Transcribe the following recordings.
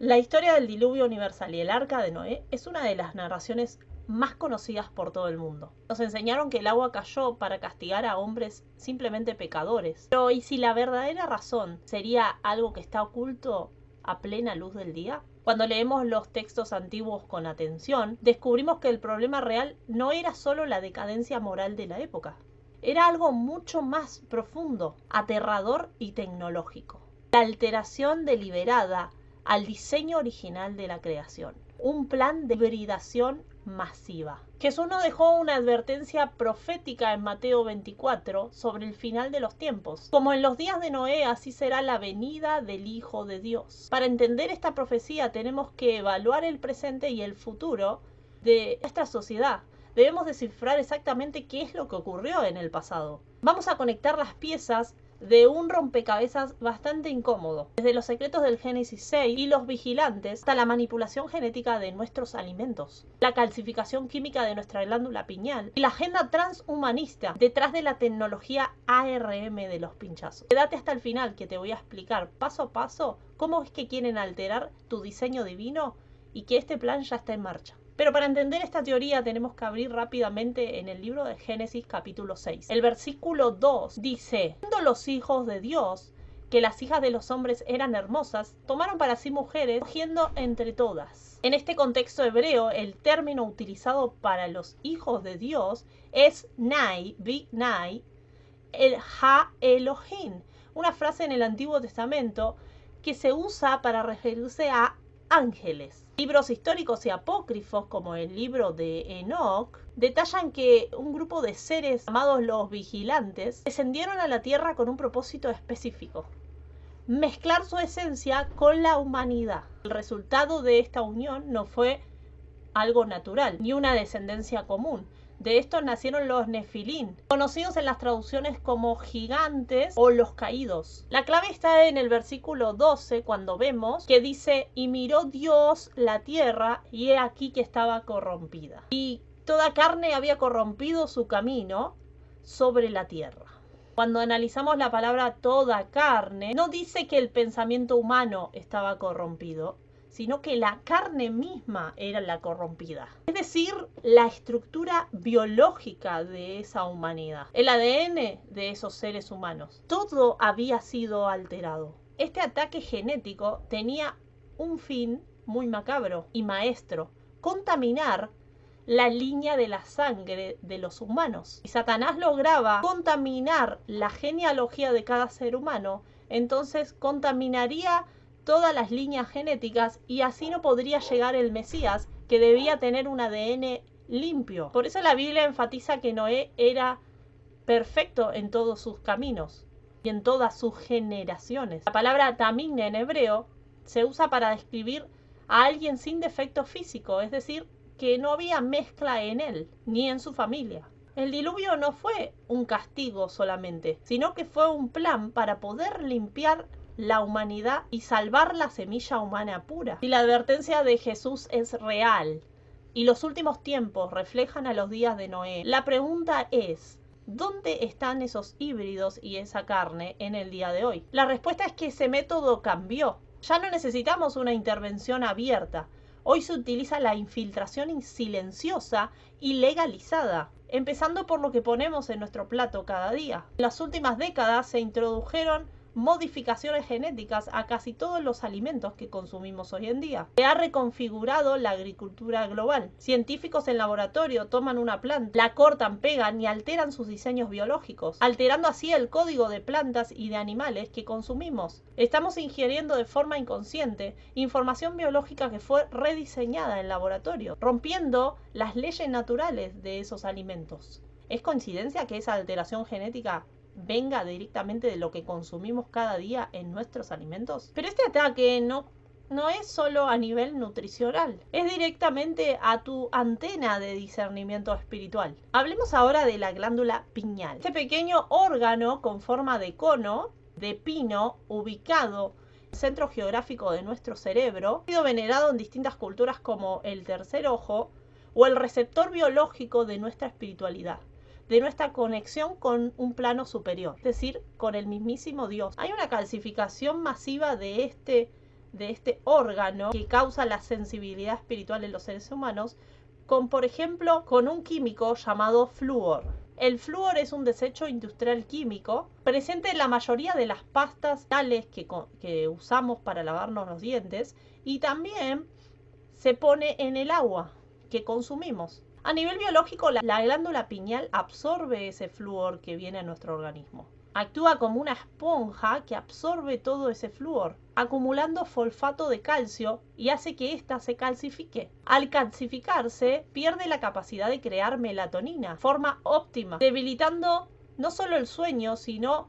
La historia del diluvio universal y el arca de Noé es una de las narraciones más conocidas por todo el mundo. Nos enseñaron que el agua cayó para castigar a hombres simplemente pecadores. Pero ¿y si la verdadera razón sería algo que está oculto a plena luz del día? Cuando leemos los textos antiguos con atención, descubrimos que el problema real no era solo la decadencia moral de la época. Era algo mucho más profundo, aterrador y tecnológico. La alteración deliberada al diseño original de la creación. Un plan de hibridación masiva. Jesús nos dejó una advertencia profética en Mateo 24 sobre el final de los tiempos. Como en los días de Noé, así será la venida del Hijo de Dios. Para entender esta profecía tenemos que evaluar el presente y el futuro de nuestra sociedad. Debemos descifrar exactamente qué es lo que ocurrió en el pasado. Vamos a conectar las piezas de un rompecabezas bastante incómodo, desde los secretos del Génesis 6 y los vigilantes hasta la manipulación genética de nuestros alimentos, la calcificación química de nuestra glándula pineal y la agenda transhumanista detrás de la tecnología ARM de los pinchazos. Quédate hasta el final que te voy a explicar paso a paso cómo es que quieren alterar tu diseño divino y que este plan ya está en marcha. Pero para entender esta teoría tenemos que abrir rápidamente en el libro de Génesis capítulo 6. El versículo 2 dice: Viendo los hijos de Dios que las hijas de los hombres eran hermosas, tomaron para sí mujeres, escogiendo entre todas. En este contexto hebreo, el término utilizado para los hijos de Dios es Nai, Big Nai, el Ha Elohim, una frase en el Antiguo Testamento que se usa para referirse a ángeles. Libros históricos y apócrifos, como el libro de Enoch, detallan que un grupo de seres llamados los vigilantes descendieron a la tierra con un propósito específico: mezclar su esencia con la humanidad. El resultado de esta unión no fue algo natural, ni una descendencia común. De estos nacieron los Nefilín, conocidos en las traducciones como gigantes o los caídos. La clave está en el versículo 12, cuando vemos que dice: y miró Dios la tierra, y he aquí que estaba corrompida. Y toda carne había corrompido su camino sobre la tierra. Cuando analizamos la palabra toda carne, no dice que el pensamiento humano estaba corrompido, sino que la carne misma era la corrompida. Es decir, la estructura biológica de esa humanidad, el ADN de esos seres humanos. Todo había sido alterado. Este ataque genético tenía un fin muy macabro y maestro: contaminar la línea de la sangre de los humanos. Si Satanás lograba contaminar la genealogía de cada ser humano, entonces contaminaría todas las líneas genéticas y así no podría llegar el Mesías, que debía tener un ADN limpio. Por eso la Biblia enfatiza que Noé era perfecto en todos sus caminos y en todas sus generaciones. La palabra tamim en hebreo se usa para describir a alguien sin defecto físico, es decir, que no había mezcla en él ni en su familia. El diluvio no fue un castigo solamente, sino que fue un plan para poder limpiar la humanidad y salvar la semilla humana pura. Si la advertencia de Jesús es real y los últimos tiempos reflejan a los días de Noé, la pregunta es: ¿dónde están esos híbridos y esa carne en el día de hoy? La respuesta es que ese método cambió. Ya no necesitamos una intervención abierta. Hoy se utiliza la infiltración silenciosa y legalizada, empezando por lo que ponemos en nuestro plato cada día. En las últimas décadas se introdujeron modificaciones genéticas a casi todos los alimentos que consumimos hoy en día. Se ha reconfigurado la agricultura global. Científicos en laboratorio toman una planta, la cortan, pegan y alteran sus diseños biológicos, alterando así el código de plantas y de animales que consumimos. Estamos ingiriendo de forma inconsciente información biológica que fue rediseñada en laboratorio, rompiendo las leyes naturales de esos alimentos. ¿Es coincidencia que esa alteración genética venga directamente de lo que consumimos cada día en nuestros alimentos? Pero este ataque no es solo a nivel nutricional, es directamente a tu antena de discernimiento espiritual. Hablemos ahora de la glándula pineal. Este pequeño órgano con forma de cono, de pino, ubicado en el centro geográfico de nuestro cerebro, ha sido venerado en distintas culturas como el tercer ojo o el receptor biológico de nuestra espiritualidad, de nuestra conexión con un plano superior, es decir, con el mismísimo Dios. Hay una calcificación masiva de este de este órgano que causa la sensibilidad espiritual en los seres humanos, con, por ejemplo, con un químico llamado flúor. El flúor es un desecho industrial químico presente en la mayoría de las pastas tales que usamos para lavarnos los dientes, y también se pone en el agua que consumimos. A nivel biológico, la glándula pineal absorbe ese flúor que viene a nuestro organismo. Actúa como una esponja que absorbe todo ese flúor, acumulando fosfato de calcio y hace que ésta se calcifique. Al calcificarse, pierde la capacidad de crear melatonina de forma óptima, debilitando no solo el sueño, sino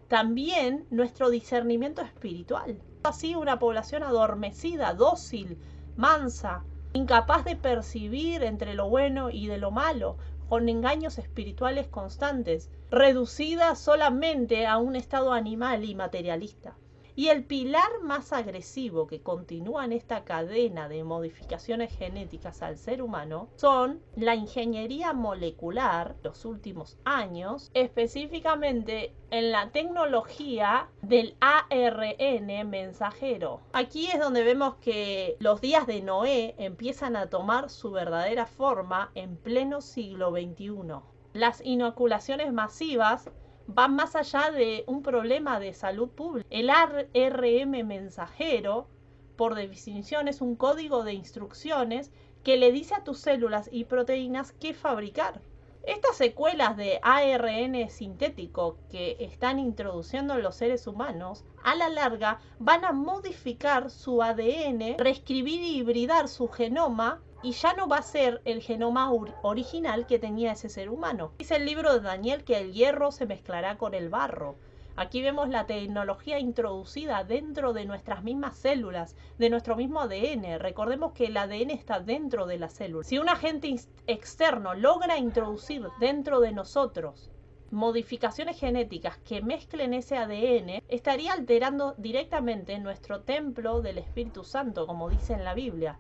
también nuestro discernimiento espiritual. Así, una población adormecida, dócil, mansa, incapaz de percibir entre lo bueno y de lo malo, con engaños espirituales constantes, reducida solamente a un estado animal y materialista. Y el pilar más agresivo que continúa en esta cadena de modificaciones genéticas al ser humano son la ingeniería molecular, los últimos años, específicamente en la tecnología del ARN mensajero. Aquí es donde vemos que los días de Noé empiezan a tomar su verdadera forma en pleno siglo XXI. Las inoculaciones masivas van más allá de un problema de salud pública. El ARN mensajero, por definición, es un código de instrucciones que le dice a tus células y proteínas qué fabricar. Estas secuelas de ARN sintético que están introduciendo los seres humanos, a la larga van a modificar su ADN, reescribir y hibridar su genoma, y ya no va a ser el genoma original que tenía ese ser humano. Dice el libro de Daniel que el hierro se mezclará con el barro. Aquí vemos la tecnología introducida dentro de nuestras mismas células, de nuestro mismo ADN. Recordemos que el ADN está dentro de la célula. Si un agente externo logra introducir dentro de nosotros modificaciones genéticas que mezclen ese ADN, estaría alterando directamente nuestro templo del Espíritu Santo, como dice en la Biblia,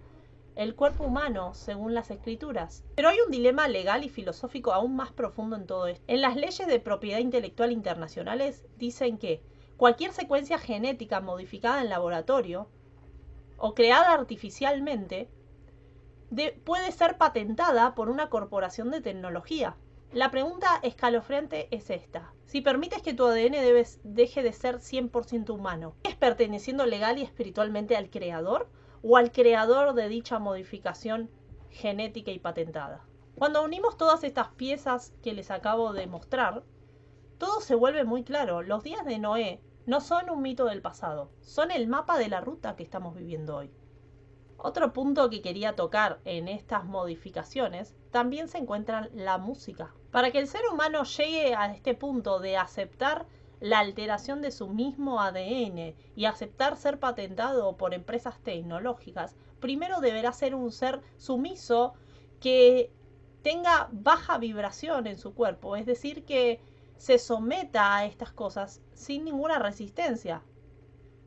el cuerpo humano según las escrituras. Pero hay un dilema legal y filosófico aún más profundo en todo esto. En las leyes de propiedad intelectual internacionales dicen que cualquier secuencia genética modificada en laboratorio o creada artificialmente puede ser patentada por una corporación de tecnología. La pregunta escalofriante es esta: si permites que tu ADN deje de ser 100% humano, ¿es perteneciendo legal y espiritualmente al creador o al creador de dicha modificación genética y patentada? Cuando unimos todas estas piezas que les acabo de mostrar, todo se vuelve muy claro. Los días de Noé no son un mito del pasado, son el mapa de la ruta que estamos viviendo hoy. Otro punto que quería tocar en estas modificaciones también se encuentra la música. Para que el ser humano llegue a este punto de aceptar la alteración de su mismo ADN y aceptar ser patentado por empresas tecnológicas, primero deberá ser un ser sumiso que tenga baja vibración en su cuerpo, es decir, que se someta a estas cosas sin ninguna resistencia.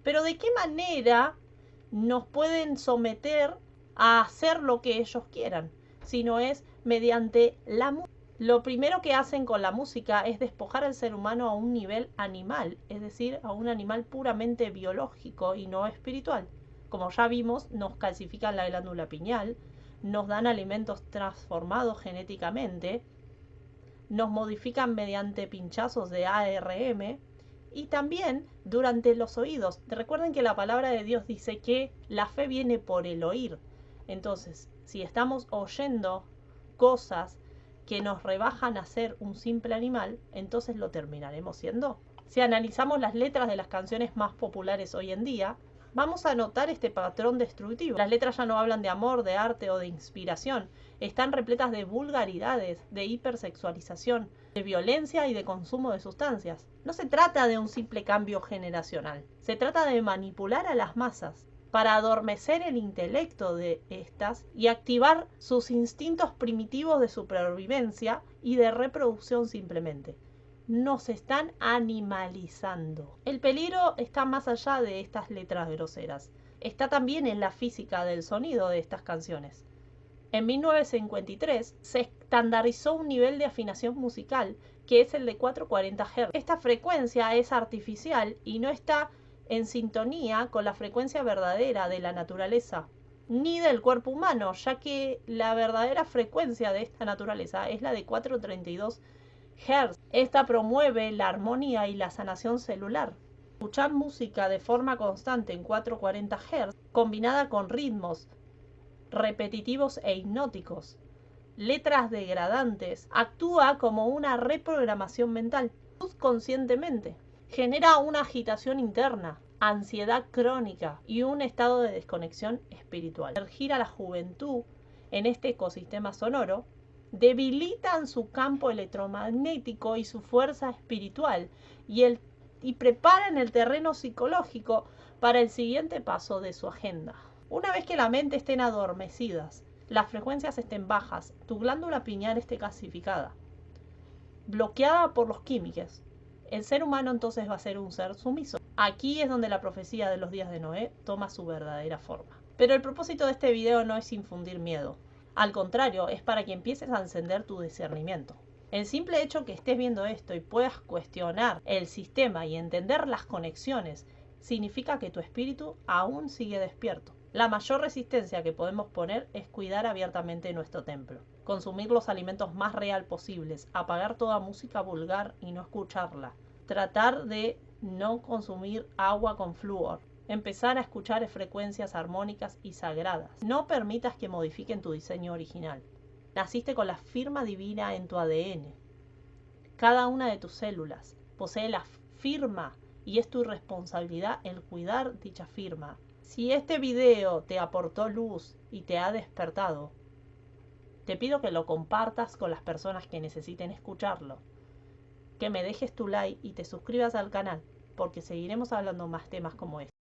Pero ¿de qué manera nos pueden someter a hacer lo que ellos quieran? Si no es mediante la música. Lo primero que hacen con la música es despojar al ser humano a un nivel animal, es decir, a un animal puramente biológico y no espiritual. Como ya vimos, nos calcifican la glándula pineal, nos dan alimentos transformados genéticamente, nos modifican mediante pinchazos de ARN y también durante los oídos. Recuerden que la palabra de Dios dice que la fe viene por el oír. Entonces, si estamos oyendo cosas que nos rebajan a ser un simple animal, entonces lo terminaremos siendo. Si analizamos las letras de las canciones más populares hoy en día, vamos a notar este patrón destructivo. Las letras ya no hablan de amor, de arte o de inspiración. Están repletas de vulgaridades, de hipersexualización, de violencia y de consumo de sustancias. No se trata de un simple cambio generacional. Se trata de manipular a las masas para adormecer el intelecto de estas y activar sus instintos primitivos de supervivencia y de reproducción simplemente. Nos están animalizando. El peligro está más allá de estas letras groseras. Está también en la física del sonido de estas canciones. En 1953 se estandarizó un nivel de afinación musical que es el de 440 Hz. Esta frecuencia es artificial y no está en sintonía con la frecuencia verdadera de la naturaleza, ni del cuerpo humano, ya que la verdadera frecuencia de esta naturaleza es la de 432 Hz. Esta promueve la armonía y la sanación celular. Escuchar música de forma constante en 440 Hz, combinada con ritmos repetitivos e hipnóticos, letras degradantes, actúa como una reprogramación mental subconscientemente. Genera una agitación interna, ansiedad crónica y un estado de desconexión espiritual. Emergir a la juventud en este ecosistema sonoro debilitan su campo electromagnético y su fuerza espiritual y preparan el terreno psicológico para el siguiente paso de su agenda. Una vez que la mente estén adormecidas, las frecuencias estén bajas, tu glándula pineal esté gasificada, bloqueada por los químicos, el ser humano entonces va a ser un ser sumiso. Aquí es donde la profecía de los días de Noé toma su verdadera forma. Pero el propósito de este video no es infundir miedo. Al contrario, es para que empieces a encender tu discernimiento. El simple hecho que estés viendo esto y puedas cuestionar el sistema y entender las conexiones significa que tu espíritu aún sigue despierto. La mayor resistencia que podemos poner es cuidar abiertamente nuestro templo, consumir los alimentos más real posibles, apagar toda música vulgar y no escucharla, tratar de no consumir agua con flúor, empezar a escuchar frecuencias armónicas y sagradas. No permitas que modifiquen tu diseño original. Naciste con la firma divina en tu ADN. Cada una de tus células posee la firma y es tu responsabilidad el cuidar dicha firma. Si este video te aportó luz y te ha despertado, te pido que lo compartas con las personas que necesiten escucharlo, que me dejes tu like y te suscribas al canal, porque seguiremos hablando más temas como este.